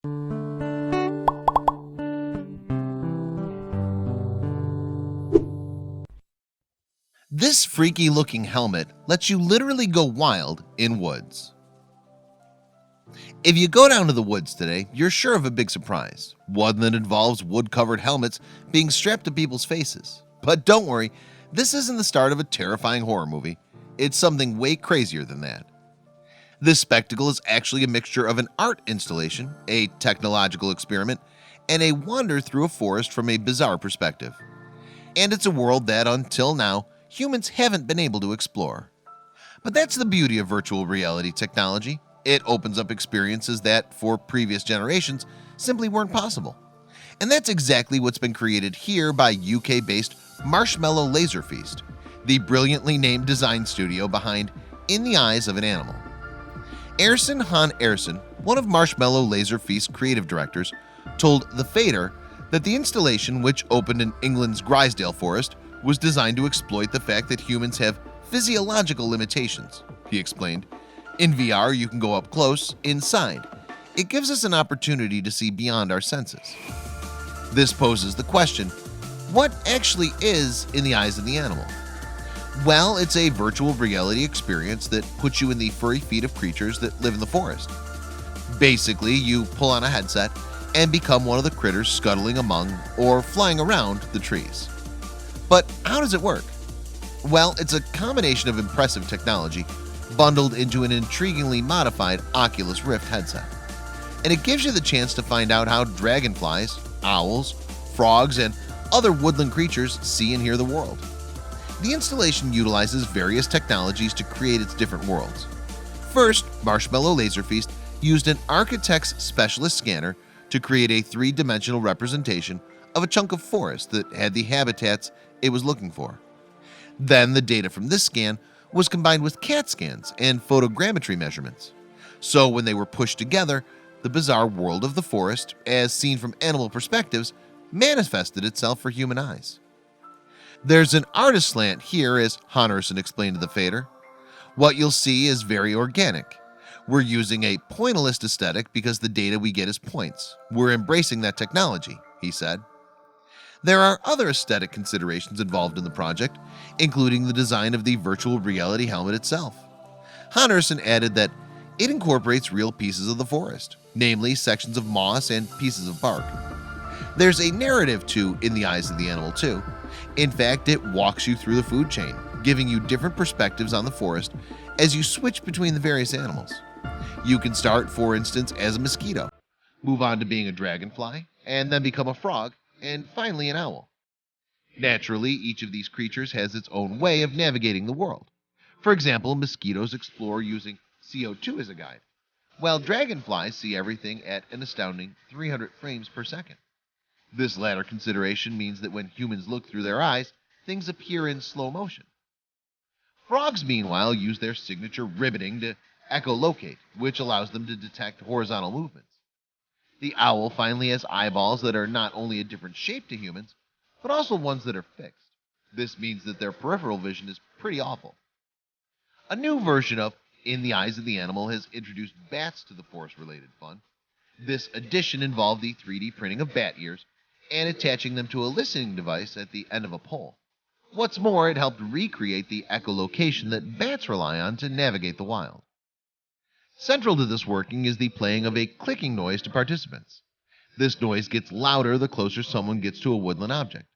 This freaky looking helmet lets you literally go wild in woods. If you go down to the woods today, you're sure of a big surprise, one that involves wood-covered helmets being strapped to people's faces. But don't worry, this isn't the start of a terrifying horror movie. It's something way crazier than that. This spectacle is actually a mixture of an art installation, a technological experiment, and a wander through a forest from a bizarre perspective. And it's a world that, until now, humans haven't been able to explore. But that's the beauty of virtual reality technology. It opens up experiences that, for previous generations, simply weren't possible. And that's exactly what's been created here by UK-based Marshmallow Laser Feast, the brilliantly named design studio behind In the Eyes of an Animal. Ayrson Han Ayrson, one of Marshmallow Laser Feast's creative directors, told The Fader that the installation, which opened in England's Grisdale Forest, was designed to exploit the fact that humans have physiological limitations. He explained, "In VR, you can go up close, inside. It gives us an opportunity to see beyond our senses." This poses the question, what actually is In the Eyes of the Animal? Well, it's a virtual reality experience that puts you in the furry feet of creatures that live in the forest. Basically, you pull on a headset and become one of the critters scuttling among or flying around the trees. But how does it work? Well, it's a combination of impressive technology bundled into an intriguingly modified Oculus Rift headset. And it gives you the chance to find out how dragonflies, owls, frogs, and other woodland creatures see and hear the world. The installation utilizes various technologies to create its different worlds. First, Marshmallow Laser Feast used an architect's specialist scanner to create a three-dimensional representation of a chunk of forest that had the habitats it was looking for. Then the data from this scan was combined with CAT scans and photogrammetry measurements. So when they were pushed together, the bizarre world of the forest, as seen from animal perspectives, manifested itself for human eyes. There's an artist slant here, as Honerson explained to The Fader. What you'll see is very organic. We're using a pointillist aesthetic because the data we get is points. We're embracing that technology, he said. There are other aesthetic considerations involved in the project, including the design of the virtual reality helmet itself. Honerson added that it incorporates real pieces of the forest, namely sections of moss and pieces of bark. There's a narrative to In the Eyes of the Animal too. In fact, it walks you through the food chain, giving you different perspectives on the forest as you switch between the various animals. You can start, for instance, as a mosquito, move on to being a dragonfly, and then become a frog, and finally an owl. Naturally, each of these creatures has its own way of navigating the world. For example, mosquitoes explore using CO2 as a guide, while dragonflies see everything at an astounding 300 frames per second. This latter consideration means that when humans look through their eyes, things appear in slow motion. Frogs, meanwhile, use their signature ribbiting to echolocate, which allows them to detect horizontal movements. The owl finally has eyeballs that are not only a different shape to humans, but also ones that are fixed. This means that their peripheral vision is pretty awful. A new version of In the Eyes of the Animal has introduced bats to the forest-related fun. This addition involved the 3D printing of bat ears and attaching them to a listening device at the end of a pole. What's more, it helped recreate the echolocation that bats rely on to navigate the wild. Central to this working is the playing of a clicking noise to participants. This noise gets louder the closer someone gets to a woodland object.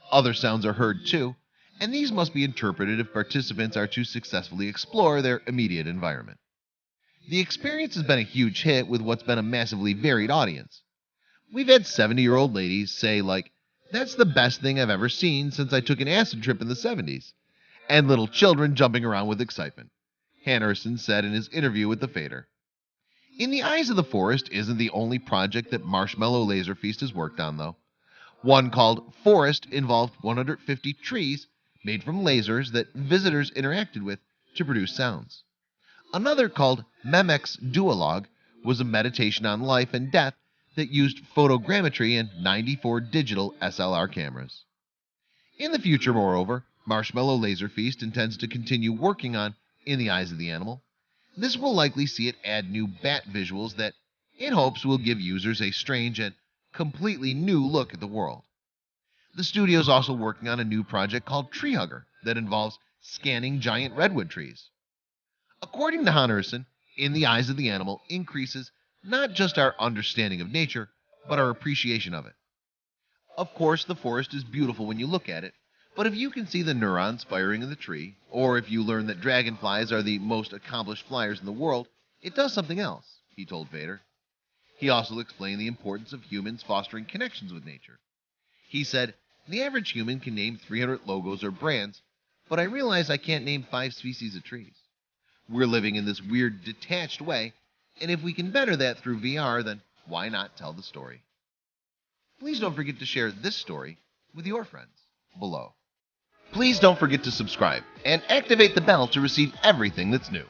Other sounds are heard too, and these must be interpreted if participants are to successfully explore their immediate environment. The experience has been a huge hit with what's been a massively varied audience. We've had 70-year-old ladies say, like, "That's the best thing I've ever seen since I took an acid trip in the 70s," and little children jumping around with excitement. Honerson said in his interview with The Fader. In the Eyes of the Forest isn't the only project that Marshmallow Laser Feast has worked on, though. One called Forest involved 150 trees made from lasers that visitors interacted with to produce sounds. Another, called Memek's Duologue, was a meditation on life and death that used photogrammetry and 94 digital SLR cameras. In the future, moreover, Marshmallow Laser Feast intends to continue working on In the Eyes of the Animal. This will likely see it add new bat visuals that in hopes will give users a strange and completely new look at the world. The studio is also working on a new project called Tree Hugger that involves scanning giant redwood trees. According to Honorison, in the eyes of the animal increases not just our understanding of nature, but our appreciation of it. Of course, the forest is beautiful when you look at it, but if you can see the neurons firing in the tree, or if you learn that dragonflies are the most accomplished flyers in the world, it does something else, he told Vader. He also explained the importance of humans fostering connections with nature. He said, the average human can name 300 logos or brands, but I realize I can't name 5 species of trees. We're living in this weird, detached way, and if we can better that through VR, then why not tell the story? Please don't forget to share this story with your friends below. Please don't forget to subscribe and activate the bell to receive everything that's new.